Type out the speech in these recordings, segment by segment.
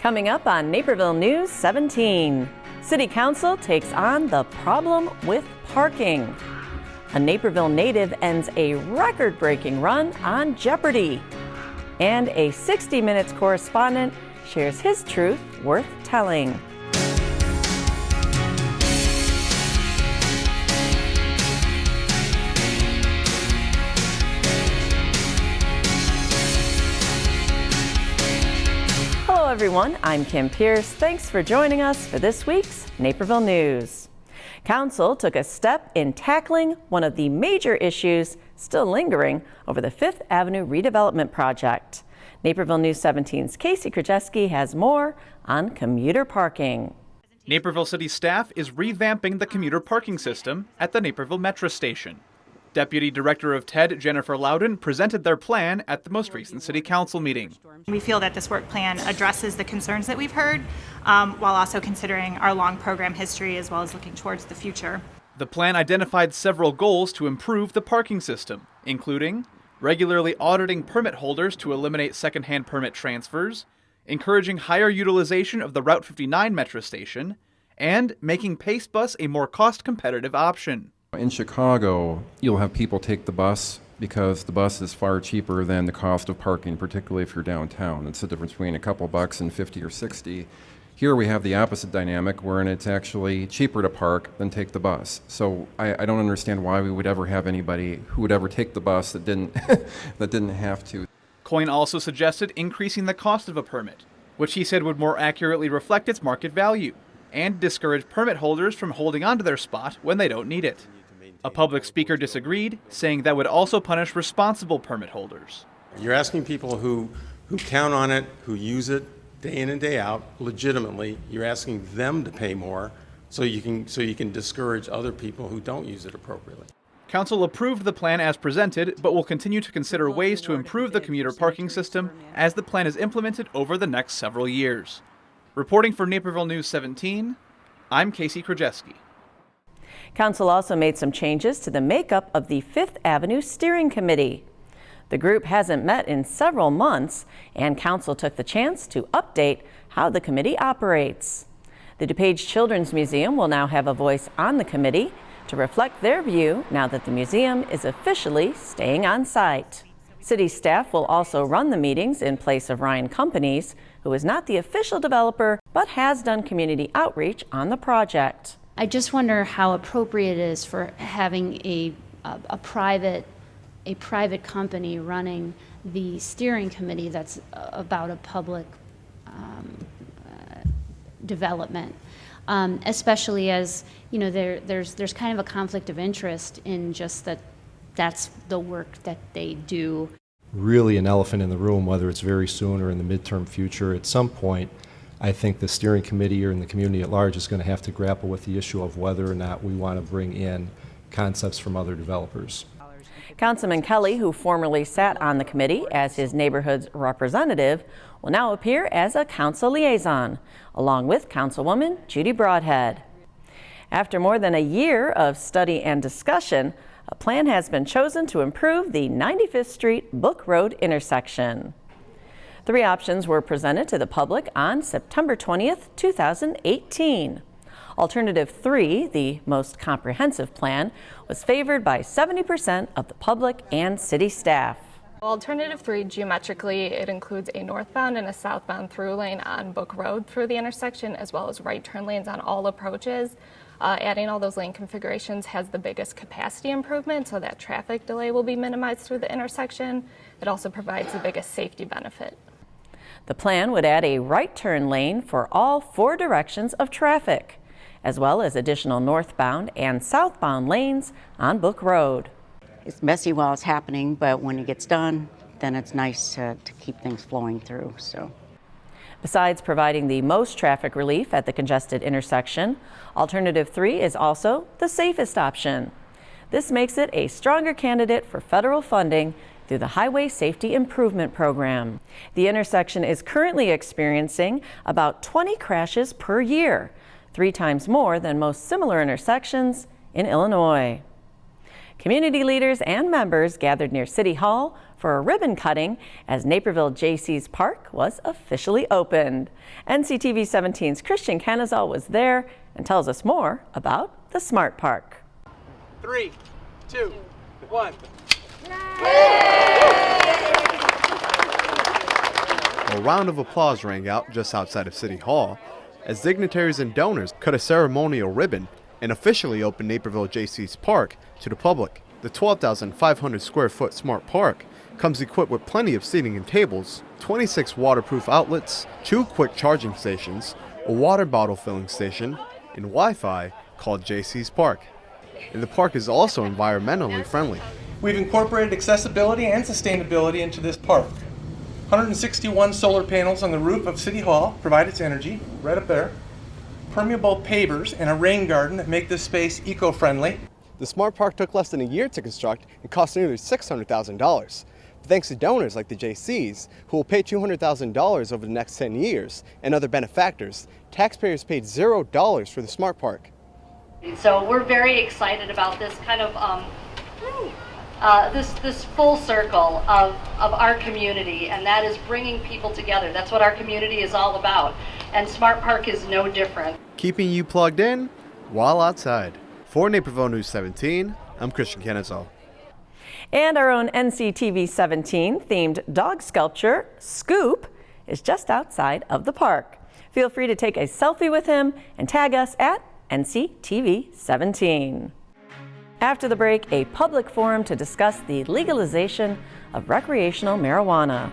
Coming up on Naperville News 17, City Council takes on the problem with parking. A Naperville native ends a record-breaking run on Jeopardy! And a 60 Minutes correspondent shares his truth worth telling. Hello everyone, I'm Kim Pierce. Thanks for joining us for this week's Naperville News. Council took a step in tackling one of the major issues still lingering over the Fifth Avenue redevelopment project. Naperville News 17's Casey Krajewski has more on commuter parking. Naperville City staff is revamping the commuter parking system at the Naperville Metro Station. Deputy Director of TED, Jennifer Loudon, presented their plan at the most recent City Council meeting. We feel that this work plan addresses the concerns that we've heard, while also considering our long program history as well as looking towards the future. The plan identified several goals to improve the parking system, including regularly auditing permit holders to eliminate secondhand permit transfers, encouraging higher utilization of the Route 59 Metro Station, and making Pace Bus a more cost-competitive option. In Chicago, you'll have people take the bus because the bus is far cheaper than the cost of parking, particularly if you're downtown. It's the difference between a couple bucks and 50 or 60. Here we have the opposite dynamic, wherein it's actually cheaper to park than take the bus. So I don't understand why we would ever have anybody who would ever take the bus that didn't that didn't have to. Coyne also suggested increasing the cost of a permit, which he said would more accurately reflect its market value and discourage permit holders from holding onto their spot when they don't need it. A public speaker disagreed, saying that would also punish responsible permit holders. You're asking people who count on it, who use it day in and day out, legitimately. You're asking them to pay more so you can discourage other people who don't use it appropriately. Council approved the plan as presented, but will continue to consider ways to improve the commuter parking system as the plan is implemented over the next several years. Reporting for Naperville News 17, I'm Casey Krajewski. Council also made some changes to the makeup of the Fifth Avenue Steering Committee. The group hasn't met in several months, and Council took the chance to update how the committee operates. The DuPage Children's Museum will now have a voice on the committee to reflect their view now that the museum is officially staying on site. City staff will also run the meetings in place of Ryan Companies, who is not the official developer but has done community outreach on the project. I just wonder how appropriate it is for having a private company running the steering committee that's about a public development, especially as you know there's kind of a conflict of interest in just that's the work that they do. Really an elephant in the room, whether it's very soon or in the midterm future. At some point, I think the steering committee or in the community at large is going to have to grapple with the issue of whether or not we want to bring in concepts from other developers. Councilman Kelly, who formerly sat on the committee as his neighborhood's representative, will now appear as a council liaison, along with Councilwoman Judy Broadhead. After more than a year of study and discussion, a plan has been chosen to improve the 95th Street Book Road intersection. 3 options were presented to the public on September 20th, 2018. Alternative 3, the most comprehensive plan, was favored by 70% of the public and city staff. Alternative 3, geometrically, it includes a northbound and a southbound through lane on Book Road through the intersection, as well as right turn lanes on all approaches. Adding all those lane configurations has the biggest capacity improvement, so that traffic delay will be minimized through the intersection. It also provides the biggest safety benefit. The plan would add a right turn lane for all 4 directions of traffic, as well as additional northbound and southbound lanes on Book Road. It's messy while it's happening, but when it gets done, then it's nice to keep things flowing through. Besides providing the most traffic relief at the congested intersection, Alternative 3 is also the safest option. This makes it a stronger candidate for federal funding through the Highway Safety Improvement Program. The intersection is currently experiencing about 20 crashes per year, 3 times more than most similar intersections in Illinois. Community leaders and members gathered near City Hall for a ribbon cutting as Naperville J.C.'s Park was officially opened. NCTV 17's Christian Canizal was there and tells us more about the Smart Park. 3, 2, 1. A round of applause rang out just outside of City Hall as dignitaries and donors cut a ceremonial ribbon and officially opened Naperville J.C.'s Park to the public. The 12,500 square foot Smart Park comes equipped with plenty of seating and tables, 26 waterproof outlets, 2 quick charging stations, a water bottle filling station, and Wi-Fi called J.C.'s Park. And the park is also environmentally friendly. We've incorporated accessibility and sustainability into this park. 161 solar panels on the roof of City Hall provide its energy, right up there. Permeable pavers and a rain garden that make this space eco-friendly. The Smart Park took less than a year to construct and cost nearly $600,000. Thanks to donors like the J.C.'s, who will pay $200,000 over the next 10 years, and other benefactors, taxpayers paid $0 for the Smart Park. So we're very excited about this kind of this full circle of our community, and that is bringing people together. That's what our community is all about, and Smart Park is no different. Keeping you plugged in while outside. For Naperville News 17, I'm Christian Canizal. And our own NCTV 17 themed dog sculpture, Scoop, is just outside of the park. Feel free to take a selfie with him and tag us at NCTV 17. After the break, a public forum to discuss the legalization of recreational marijuana.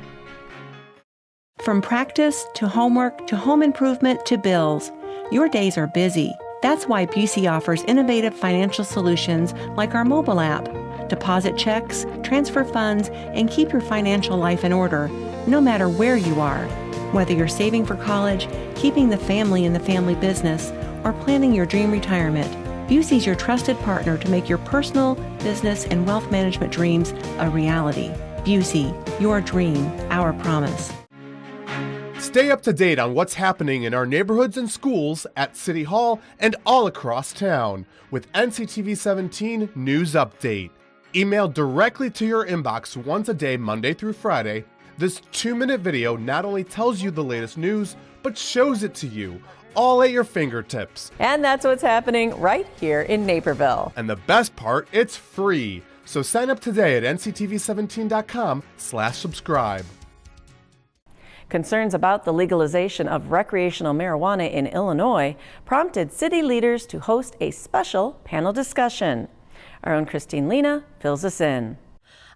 From practice to homework to home improvement to bills, your days are busy. That's why Busey offers innovative financial solutions like our mobile app. Deposit checks, transfer funds, and keep your financial life in order, no matter where you are. Whether you're saving for college, keeping the family in the family business, or planning your dream retirement, Busey's your trusted partner to make your personal, business, and wealth management dreams a reality. Busey, your dream, our promise. Stay up to date on what's happening in our neighborhoods and schools at City Hall and all across town with NCTV 17 News Update. Emailed directly to your inbox once a day, Monday through Friday, this 2-minute video not only tells you the latest news, but shows it to you, all at your fingertips. And that's what's happening right here in Naperville. And the best part, it's free. So sign up today at nctv17.com/subscribe. Concerns about the legalization of recreational marijuana in Illinois prompted city leaders to host a special panel discussion. Our own Christine Lena fills us in.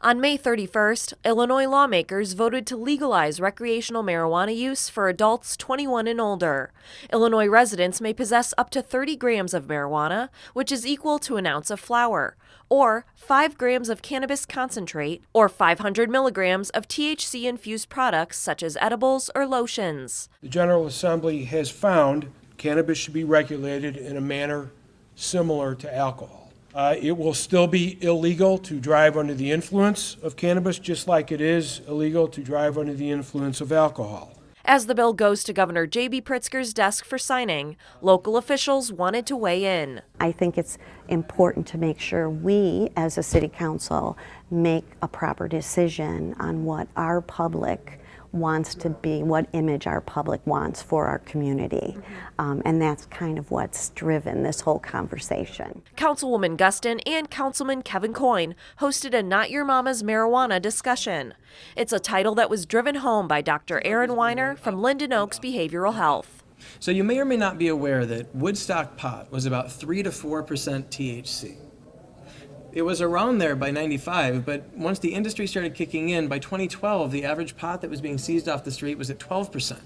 On May 31st, Illinois lawmakers voted to legalize recreational marijuana use for adults 21 and older. Illinois residents may possess up to 30 grams of marijuana, which is equal to an ounce of flour, or 5 grams of cannabis concentrate, or 500 milligrams of THC-infused products such as edibles or lotions. The General Assembly has found cannabis should be regulated in a manner similar to alcohol. It will still be illegal to drive under the influence of cannabis, just like it is illegal to drive under the influence of alcohol. As the bill goes to Governor J.B. Pritzker's desk for signing, local officials wanted to weigh in. I think it's important to make sure we, as a city council, make a proper decision on what our public wants to be, what image our public wants for our community. And that's kind of what's driven this whole conversation. Councilwoman Gustin and Councilman Kevin Coyne hosted a Not Your Mama's Marijuana discussion. It's a title that was driven home by Dr. Aaron Weiner from Linden Oaks Behavioral Health. So you may or may not be aware that Woodstock pot was about 3 to 4% THC. It was around there by 95, but once the industry started kicking in, by 2012, the average pot that was being seized off the street was at 12%.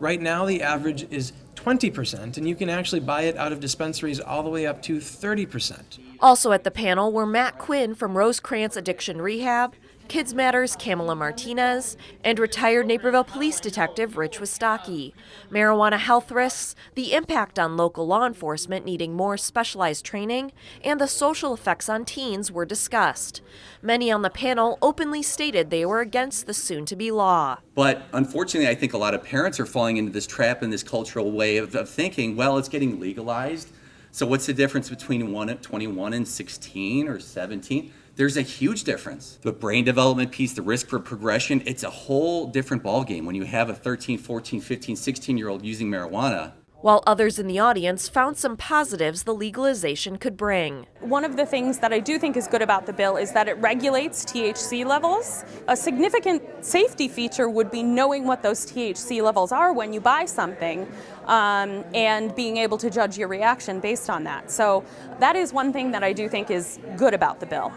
Right now, the average is 20%, and you can actually buy it out of dispensaries all the way up to 30%. Also at the panel were Matt Quinn from Rosecrance Addiction Rehab, Kids Matters' Kamala Martinez, and retired Naperville Police Detective Rich Wistocki. Marijuana health risks, the impact on local law enforcement needing more specialized training, and the social effects on teens were discussed. Many on the panel openly stated they were against the soon-to-be law. But unfortunately, I think a lot of parents are falling into this trap and this cultural way of thinking, well, it's getting legalized, So what's the difference between 21 and 16 or 17? There's a huge difference. The brain development piece, the risk for progression, it's a whole different ballgame when you have a 13, 14, 15, 16-year-old using marijuana. While others in the audience found some positives the legalization could bring. One of the things that I do think is good about the bill is that it regulates THC levels. A significant safety feature would be knowing what those THC levels are when you buy something, and being able to judge your reaction based on that. So that is one thing that I do think is good about the bill.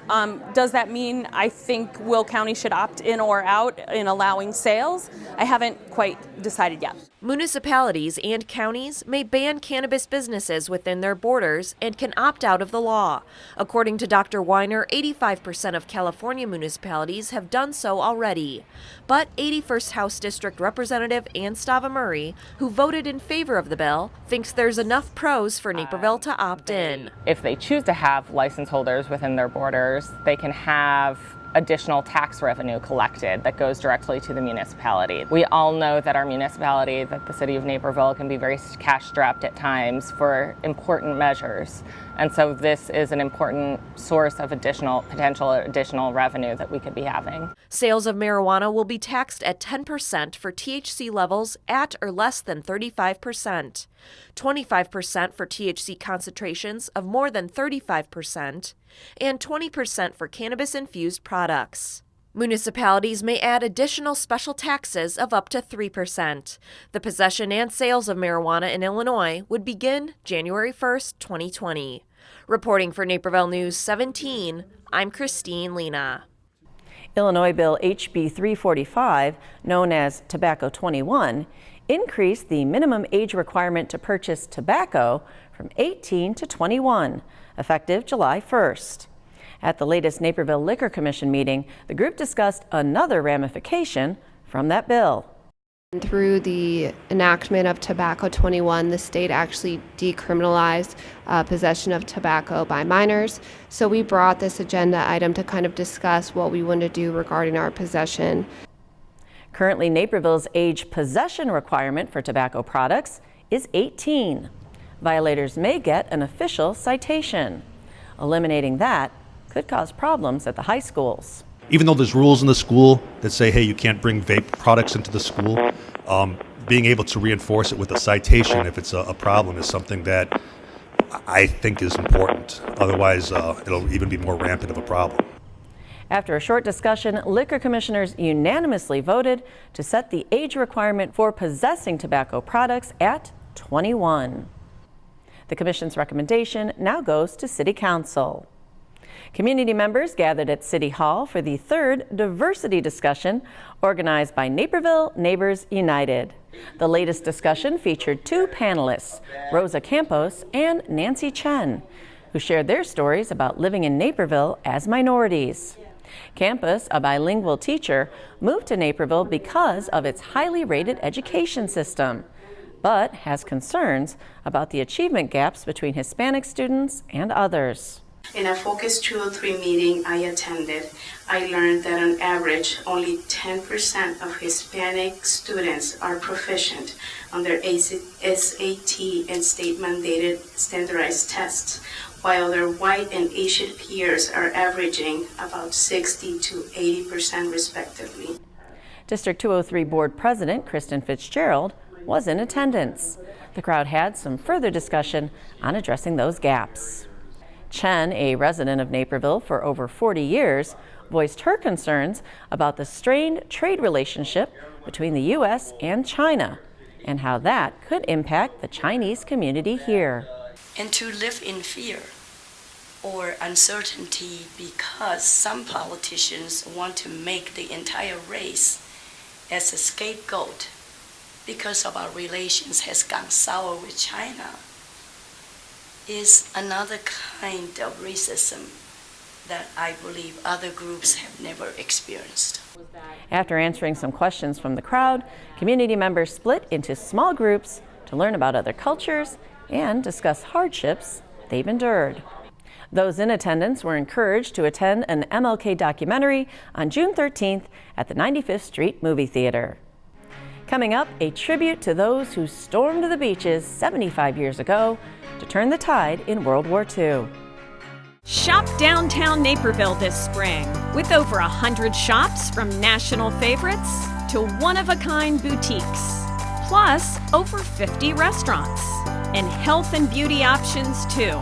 Does that mean I think Will County should opt in or out in allowing sales? I haven't quite decided yet. Municipalities and counties may ban cannabis businesses within their borders and can opt out of the law. According to Dr. Weiner, 85% of California municipalities have done so already. But 81st House District Representative Ann Stava Murray, who voted in favor of the bill, thinks there's enough pros for Naperville to opt in. If they choose to have license holders within their borders, they can have additional tax revenue collected that goes directly to the municipality. We all know that our municipality, that the city of Naperville, can be very cash-strapped at times for important measures. And so this is an important source of potential additional revenue that we could be having. Sales of marijuana will be taxed at 10% for THC levels at or less than 35%, 25% for THC concentrations of more than 35%, and 20% for cannabis-infused products. Municipalities may add additional special taxes of up to 3%. The possession and sales of marijuana in Illinois would begin January 1st, 2020. Reporting for Naperville News 17, I'm Christine Lena. Illinois Bill HB 345, known as Tobacco 21, increased the minimum age requirement to purchase tobacco from 18 to 21, effective July 1st. At the latest Naperville Liquor Commission meeting, the group discussed another ramification from that bill. Through the enactment of Tobacco 21, the state actually decriminalized possession of tobacco by minors. So we brought this agenda item to kind of discuss what we want to do regarding our possession. Currently, Naperville's age possession requirement for tobacco products is 18. Violators may get an official citation. Eliminating that could cause problems at the high schools. Even though there's rules in the school that say, hey, you can't bring vape products into the school, being able to reinforce it with a citation if it's a problem is something that I think is important. Otherwise, it'll even be more rampant of a problem. After a short discussion, liquor commissioners unanimously voted to set the age requirement for possessing tobacco products at 21. The commission's recommendation now goes to City Council. Community members gathered at City Hall for the third diversity discussion organized by Naperville Neighbors United. The latest discussion featured two panelists, Rosa Campos and Nancy Chen, who shared their stories about living in Naperville as minorities. Campos, a bilingual teacher, moved to Naperville because of its highly rated education system, but has concerns about the achievement gaps between Hispanic students and others. In a Focus 203 meeting I attended, I learned that on average, only 10% of Hispanic students are proficient on their SAT and state-mandated standardized tests, while their white and Asian peers are averaging about 60 to 80% respectively. District 203 Board President Kristen Fitzgerald was in attendance. The crowd had some further discussion on addressing those gaps. Chen, a resident of Naperville for over 40 years, voiced her concerns about the strained trade relationship between the U.S. and China and how that could impact the Chinese community here. And to live in fear or uncertainty because some politicians want to make the entire race as a scapegoat because of our relations has gone sour with China is another kind of racism that I believe other groups have never experienced. After answering some questions from the crowd, community members split into small groups to learn about other cultures and discuss hardships they've endured. Those in attendance were encouraged to attend an MLK documentary on June 13th at the 95th Street Movie Theater. Coming up, a tribute to those who stormed the beaches 75 years ago to turn the tide in World War II. Shop downtown Naperville this spring with over 100 shops from national favorites to one-of-a-kind boutiques, plus over 50 restaurants and health and beauty options too.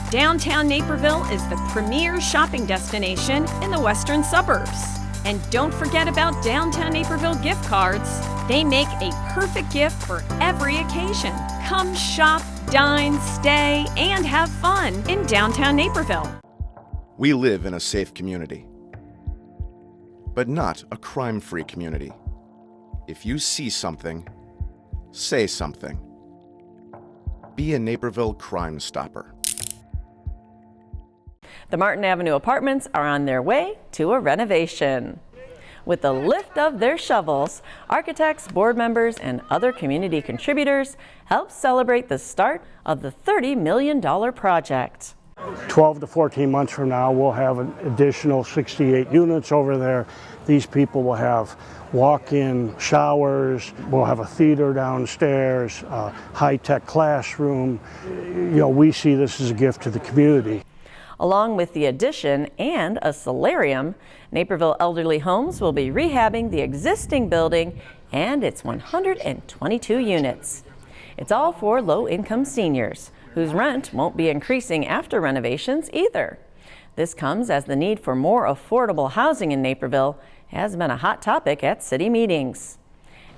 Downtown Naperville is the premier shopping destination in the western suburbs. And don't forget about Downtown Naperville gift cards. They make a perfect gift for every occasion. Come shop, dine, stay, and have fun in downtown Naperville. We live in a safe community, but not a crime-free community. If you see something, say something. Be a Naperville Crime Stopper. The Martin Avenue apartments are on their way to a renovation. With the lift of their shovels, architects, board members, and other community contributors helped celebrate the start of the $30 million project. 12 to 14 months from now, we'll have an additional 68 units over there. These people will have walk-in showers, we'll have a theater downstairs, a high-tech classroom. We see this as a gift to the community. Along with the addition and a solarium, Naperville Elderly Homes will be rehabbing the existing building and its 122 units. It's all for low-income seniors, whose rent won't be increasing after renovations either. This comes as the need for more affordable housing in Naperville has been a hot topic at city meetings.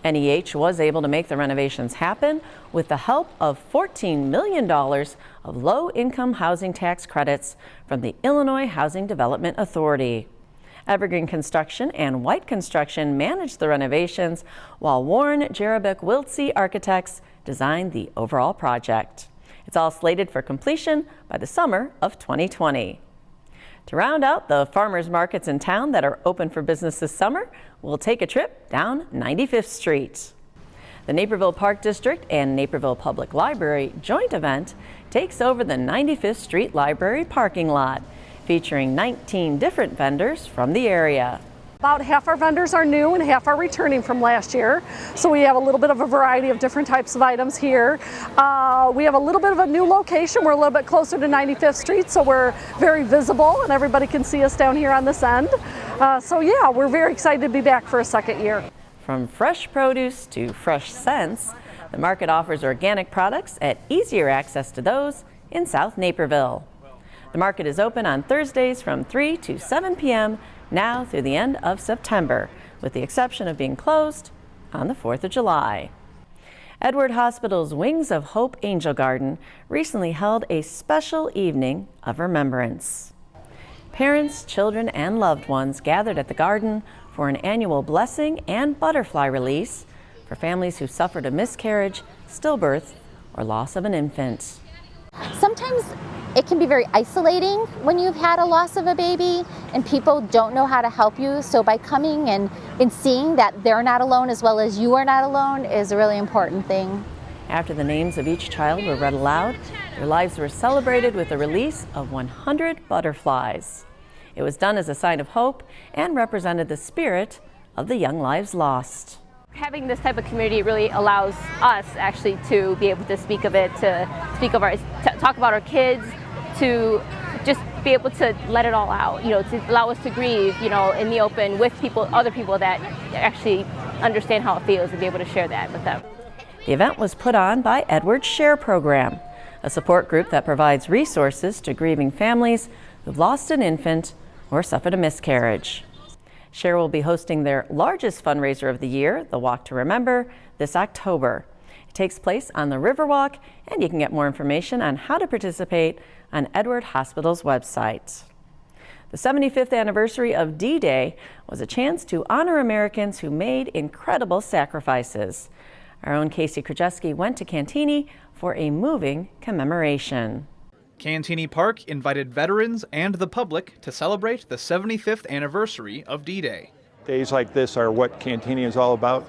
NEH was able to make the renovations happen with the help of $14 million of low-income housing tax credits from the Illinois Housing Development Authority. Evergreen Construction and White Construction managed the renovations, while Warren Jerebick Wiltsey Architects designed the overall project. It's all slated for completion by the summer of 2020. To round out the farmers markets in town that are open for business this summer, we'll take a trip down 95th Street. The Naperville Park District and Naperville Public Library joint event takes over the 95th Street Library parking lot, featuring 19 different vendors from the area. About half our vendors are new and half are returning from last year. So we have a little bit of a variety of different types of items here. We have a little bit of a new location. We're a little bit closer to 95th Street, so we're very visible and everybody can see us down here on this end. So yeah, we're very excited to be back for a second year. From fresh produce to fresh scents, the market offers organic products at easier access to those in South Naperville. The market is open on Thursdays from 3 to 7 p.m. now through the end of September, with the exception of being closed on the 4th of July. Edward Hospital's Wings of Hope Angel Garden recently held a special evening of remembrance. Parents, children, and loved ones gathered at the garden for an annual blessing and butterfly release for families who suffered a miscarriage, stillbirth, or loss of an infant. Sometimes it can be very isolating when you've had a loss of a baby and people don't know how to help you. So by coming and seeing that they're not alone as well as you are not alone is a really important thing. After the names of each child were read aloud, their lives were celebrated with the release of 100 butterflies. It was done as a sign of hope and represented the spirit of the young lives lost. Having this type of community really allows us actually to be able to speak of it, to talk about our kids, to just be able to let it all out, to allow us to grieve, in the open with other people that actually understand how it feels and be able to share that with them. The event was put on by Edward's Share Program, a support group that provides resources to grieving families who've lost an infant or suffered a miscarriage. Share will be hosting their largest fundraiser of the year, the Walk to Remember, this October. It takes place on the Riverwalk, and you can get more information on how to participate on Edward Hospital's website. The 75th anniversary of D-Day was a chance to honor Americans who made incredible sacrifices. Our own Casey Krajewski went to Cantini for a moving commemoration. Cantini Park invited veterans and the public to celebrate the 75th anniversary of D-Day. Days like this are what Cantini is all about.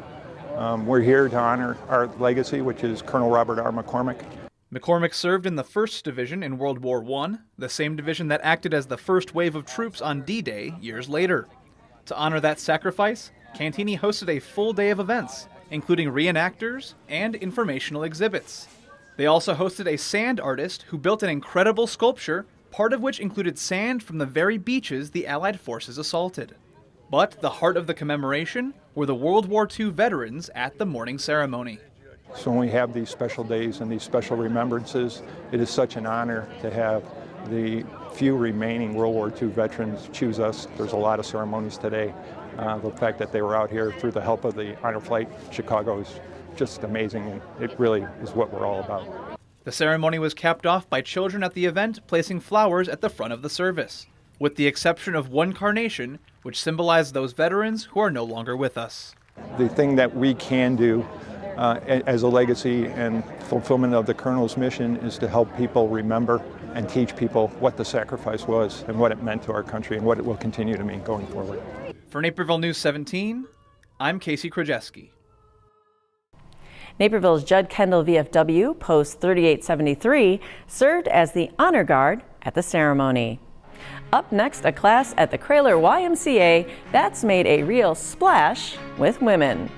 We're here to honor our legacy, which is Colonel Robert R. McCormick. McCormick served in the 1st Division in World War I, the same division that acted as the first wave of troops on D-Day years later. To honor that sacrifice, Cantini hosted a full day of events, including reenactors and informational exhibits. They also hosted a sand artist who built an incredible sculpture, part of which included sand from the very beaches the Allied forces assaulted. But the heart of the commemoration were the World War II veterans at the morning ceremony. So when we have these special days and these special remembrances, it is such an honor to have the few remaining World War II veterans choose us. There's a lot of ceremonies today. The fact that they were out here through the help of the Honor Flight Chicago is just amazing, and it really is what we're all about. The ceremony was capped off by children at the event placing flowers at the front of the service, with the exception of one carnation, which symbolized those veterans who are no longer with us. The thing that we can do as a legacy and fulfillment of the Colonel's mission is to help people remember and teach people what the sacrifice was and what it meant to our country and what it will continue to mean going forward. For Naperville News 17, I'm Casey Krajewski. Naperville's Judd Kendall VFW, Post 3873, served as the honor guard at the ceremony. Up next, a class at the Kraler YMCA that's made a real splash with women.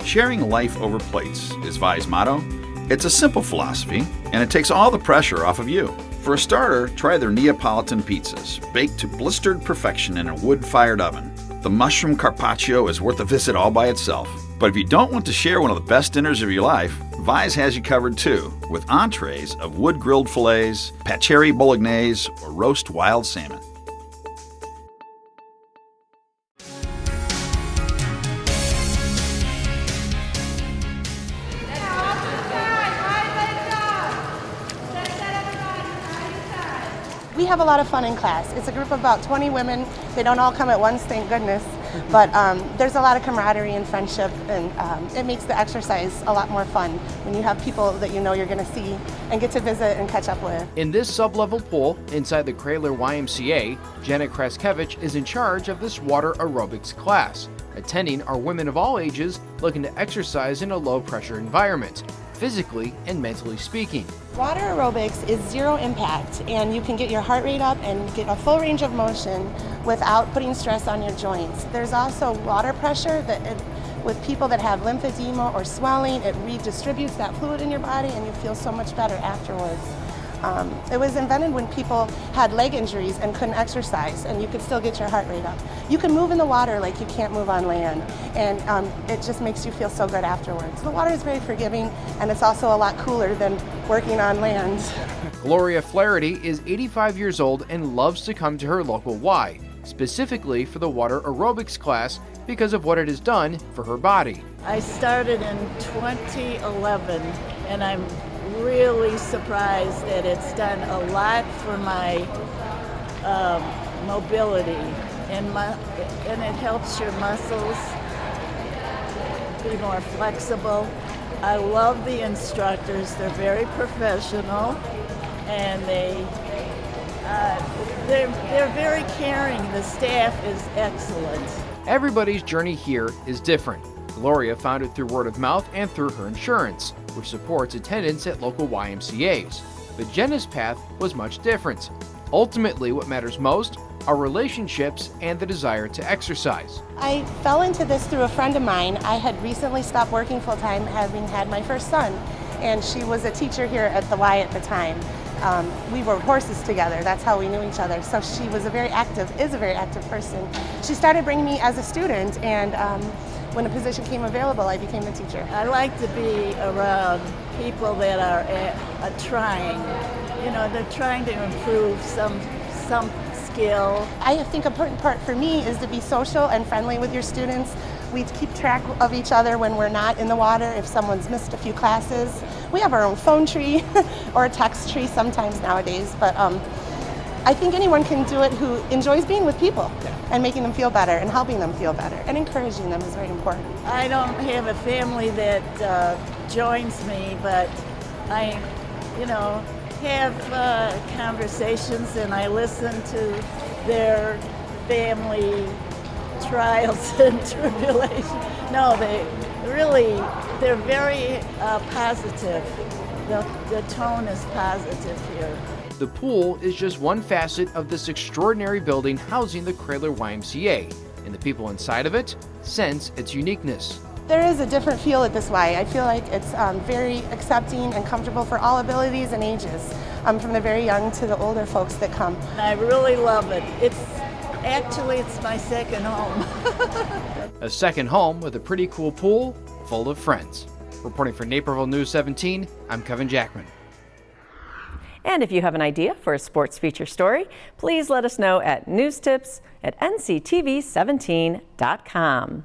Sharing life over plates is Vi's motto. It's a simple philosophy, and it takes all the pressure off of you. For a starter, try their Neapolitan pizzas, baked to blistered perfection in a wood-fired oven. The mushroom carpaccio is worth a visit all by itself. But if you don't want to share one of the best dinners of your life, Vi's has you covered too, with entrees of wood-grilled fillets, paccheri bolognese, or roast wild salmon. We have a lot of fun in class. It's a group of about 20 women. They don't all come at once, thank goodness. But there's a lot of camaraderie and friendship, and it makes the exercise a lot more fun when you have people that you know you're going to see and get to visit and catch up with. In this sub-level pool inside the Kraler YMCA, Jenna Kraskevich is in charge of this water aerobics class. Attending are women of all ages looking to exercise in a low-pressure environment, physically and mentally speaking. Water aerobics is zero impact, and you can get your heart rate up and get a full range of motion without putting stress on your joints. There's also water pressure that with people that have lymphedema or swelling, it redistributes that fluid in your body and you feel so much better afterwards. It was invented when people had leg injuries and couldn't exercise, and you could still get your heart rate up. You can move in the water like you can't move on land, and it just makes you feel so good afterwards. The water is very forgiving, and it's also a lot cooler than working on land. Gloria Flaherty is 85 years old and loves to come to her local Y, specifically for the water aerobics class because of what it has done for her body. I started in 2011, and I'm really surprised that it's done a lot for my mobility, and it helps your muscles be more flexible. I love the instructors. They're very professional, and they're very caring. The staff is excellent. Everybody's journey here is different. Gloria found it through word of mouth and through her insurance, which supports attendance at local YMCAs. But Jenna's path was much different. Ultimately, what matters most are relationships and the desire to exercise. I fell into this through a friend of mine. I had recently stopped working full-time, having had my first son, and she was a teacher here at the Y at the time. We rode horses together. That's how we knew each other. So she was is a very active person. She started bringing me as a student, and when the position came available, I became the teacher. I like to be around people that are trying. You know, they're trying to improve some skill. I think an important part for me is to be social and friendly with your students. We keep track of each other when we're not in the water, if someone's missed a few classes. We have our own phone tree or a text tree sometimes nowadays, but I think anyone can do it who enjoys being with people and making them feel better and helping them feel better, and encouraging them is very important. I don't have a family that joins me, but I, have conversations, and I listen to their family trials and tribulations. No, they're very positive. The tone is positive here. The pool is just one facet of this extraordinary building housing the Kraler YMCA. and the people inside of it sense its uniqueness. There is a different feel at this Y. I feel like it's very accepting and comfortable for all abilities and ages, from the very young to the older folks that come. I really love it. It's my second home. A second home with a pretty cool pool full of friends. Reporting for Naperville News 17, I'm Kevin Jackman. And if you have an idea for a sports feature story, please let us know at newstips@nctv17.com.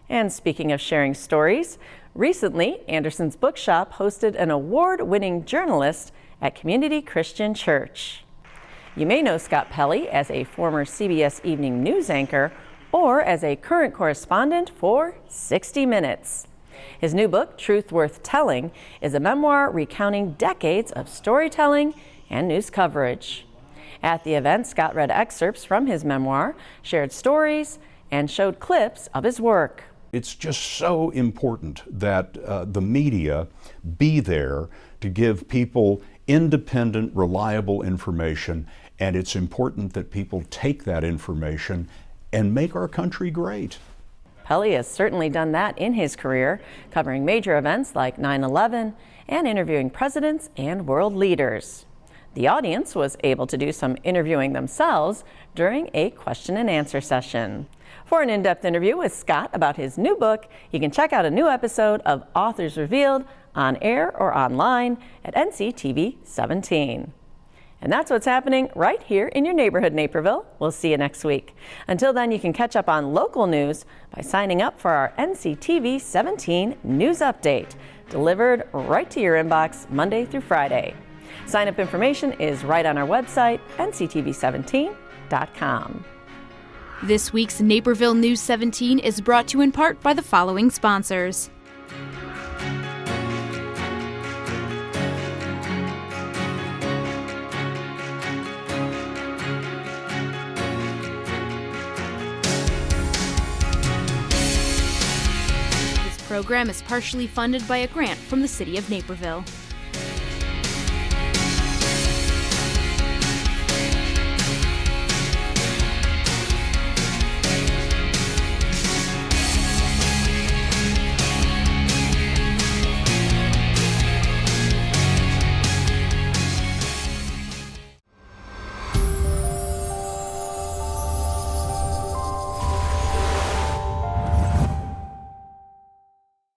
And speaking of sharing stories, recently Anderson's Bookshop hosted an award-winning journalist at Community Christian Church. You may know Scott Pelley as a former CBS Evening News anchor or as a current correspondent for 60 Minutes. His new book, Truth Worth Telling, is a memoir recounting decades of storytelling and news coverage. At the event, Scott read excerpts from his memoir, shared stories, and showed clips of his work. It's just so important that the media be there to give people independent, reliable information, and it's important that people take that information and make our country great. Pelley has certainly done that in his career, covering major events like 9/11 and interviewing presidents and world leaders. The audience was able to do some interviewing themselves during a question and answer session. For an in-depth interview with Scott about his new book, you can check out a new episode of Authors Revealed on air or online at NCTV 17. And that's what's happening right here in your neighborhood, Naperville. We'll see you next week. Until then, you can catch up on local news by signing up for our NCTV 17 News Update, delivered right to your inbox Monday through Friday. Sign-up information is right on our website, nctv17.com. This week's Naperville News 17 is brought to you in part by the following sponsors. This program is partially funded by a grant from the City of Naperville.